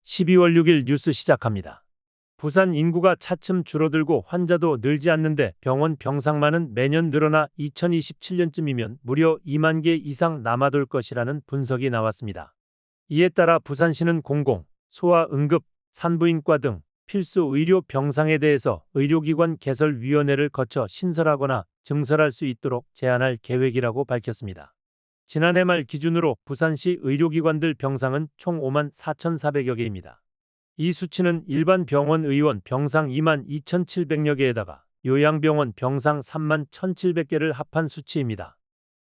12월 6일 뉴스 시작합니다. 부산 인구가 차츰 줄어들고 환자도 늘지 않는데 병원 병상만은 매년 늘어나 2027년쯤이면 무려 2만 개 이상 남아돌 것이라는 분석이 나왔습니다. 이에 따라 부산시는 공공, 소아 응급, 산부인과 등 필수 의료 병상에 대해서 의료기관 개설위원회를 거쳐 신설하거나 증설할 수 있도록 제안할 계획이라고 밝혔습니다. 지난해 말 기준으로 부산시 의료기관들 병상은 총 5만 4,400여 개입니다. 이 수치는 일반 병원 의원 병상 2만 2,700여 개에다가 요양병원 병상 3만 1,700개를 합한 수치입니다.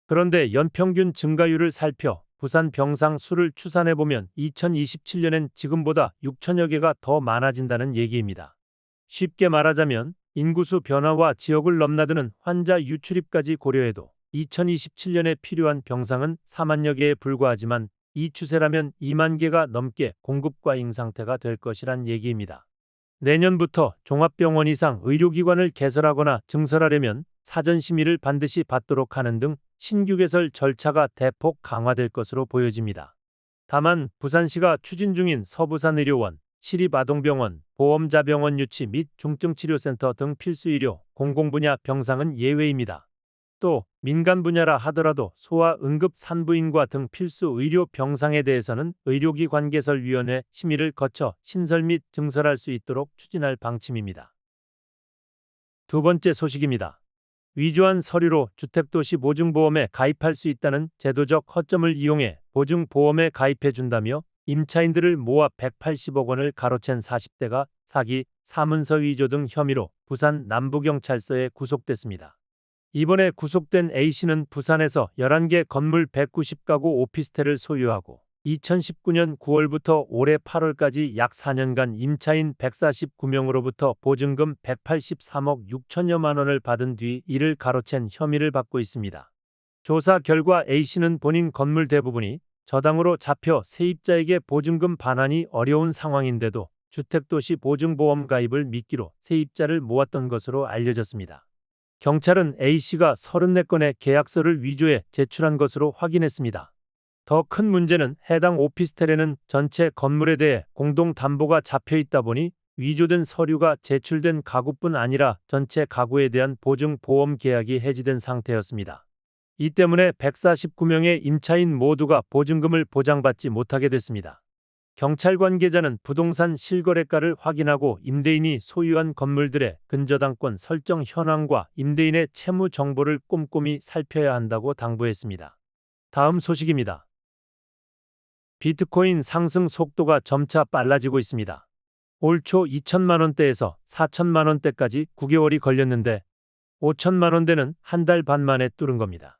그런데 연평균 증가율을 살펴 부산 병상 수를 추산해보면 2027년엔 지금보다 6천여 개가 더 많아진다는 얘기입니다. 쉽게 말하자면 인구수 변화와 지역을 넘나드는 환자 유출입까지 고려해도 2027년에 필요한 병상은 4만여 개에 불과하지만 이 추세라면 2만 개가 넘게 공급 과잉 상태가 될 것이란 얘기입니다. 내년부터 종합병원 이상 의료기관을 개설하거나 증설하려면 사전 심의를 반드시 받도록 하는 등 신규 개설 절차가 대폭 강화될 것으로 보여집니다. 다만 부산시가 추진 중인 서부산의료원, 시립아동병원, 보험자병원 유치 및 중증치료센터 등 필수의료, 공공분야 병상은 예외입니다. 또 민간 분야라 하더라도 소아 응급 산부인과 등 필수 의료 병상에 대해서는 의료기관개설위원회 심의를 거쳐 신설 및 증설할 수 있도록 추진할 방침입니다. 두 번째 소식입니다. 위조한 서류로 주택도시 보증보험에 가입할 수 있다는 제도적 허점을 이용해 보증보험에 가입해준다며 임차인들을 모아 180억 원을 가로챈 40대가 사기, 사문서 위조 등 혐의로 부산 남부경찰서에 구속됐습니다. 이번에 구속된 A씨는 부산에서 11개 건물 190가구 오피스텔을 소유하고 2019년 9월부터 올해 8월까지 약 4년간 임차인 149명으로부터 보증금 183억 6천여만 원을 받은 뒤 이를 가로챈 혐의를 받고 있습니다. 조사 결과 A씨는 본인 건물 대부분이 저당으로 잡혀 세입자에게 보증금 반환이 어려운 상황인데도 주택도시 보증보험 가입을 미끼로 세입자를 모았던 것으로 알려졌습니다. 경찰은 A씨가 34건의 계약서를 위조해 제출한 것으로 확인했습니다. 더 큰 문제는 해당 오피스텔에는 전체 건물에 대해 공동담보가 잡혀있다 보니 위조된 서류가 제출된 가구뿐 아니라 전체 가구에 대한 보증보험 계약이 해지된 상태였습니다. 이 때문에 149명의 임차인 모두가 보증금을 보장받지 못하게 됐습니다. 경찰 관계자는 부동산 실거래가를 확인하고 임대인이 소유한 건물들의 근저당권 설정 현황과 임대인의 채무 정보를 꼼꼼히 살펴야 한다고 당부했습니다. 다음 소식입니다. 비트코인 상승 속도가 점차 빨라지고 있습니다. 올 초 2천만 원대에서 4천만 원대까지 9개월이 걸렸는데 5천만 원대는 한 달 반 만에 뚫은 겁니다.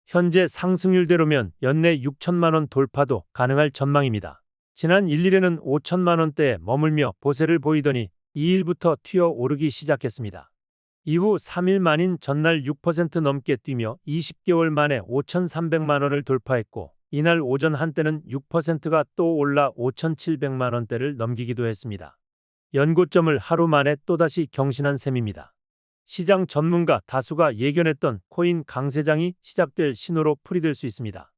현재 상승률대로면 연내 6천만 원 돌파도 가능할 전망입니다. 지난 1일에는 5천만 원대에 머물며 보세를 보이더니 2일부터 튀어 오르기 시작했습니다. 이후 3일 만인 전날 6% 넘게 뛰며 20개월 만에 5,300만 원을 돌파했고 이날 오전 한때는 6%가 또 올라 5,700만 원대를 넘기기도 했습니다. 연고점을 하루 만에 또다시 경신한 셈입니다. 시장 전문가 다수가 예견했던 코인 강세장이 시작될 신호로 풀이될 수 있습니다.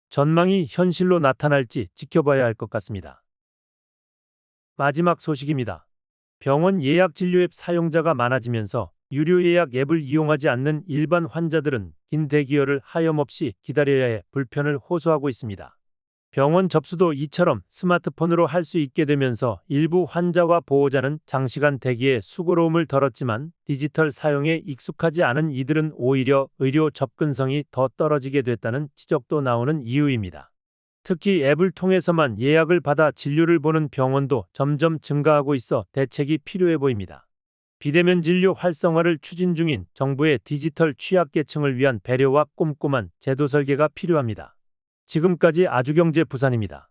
전망이 현실로 나타날지 지켜봐야 할 것 같습니다. 마지막 소식입니다. 병원 예약 진료 앱 사용자가 많아지면서 유료 예약 앱을 이용하지 않는 일반 환자들은 긴 대기열을 하염없이 기다려야 해 불편을 호소하고 있습니다. 병원 접수도 이처럼 스마트폰으로 할 수 있게 되면서 일부 환자와 보호자는 장시간 대기에 수고로움을 덜었지만 디지털 사용에 익숙하지 않은 이들은 오히려 의료 접근성이 더 떨어지게 됐다는 지적도 나오는 이유입니다. 특히 앱을 통해서만 예약을 받아 진료를 보는 병원도 점점 증가하고 있어 대책이 필요해 보입니다. 비대면 진료 활성화를 추진 중인 정부의 디지털 취약계층을 위한 배려와 꼼꼼한 제도 설계가 필요합니다. 지금까지 아주경제 부산입니다.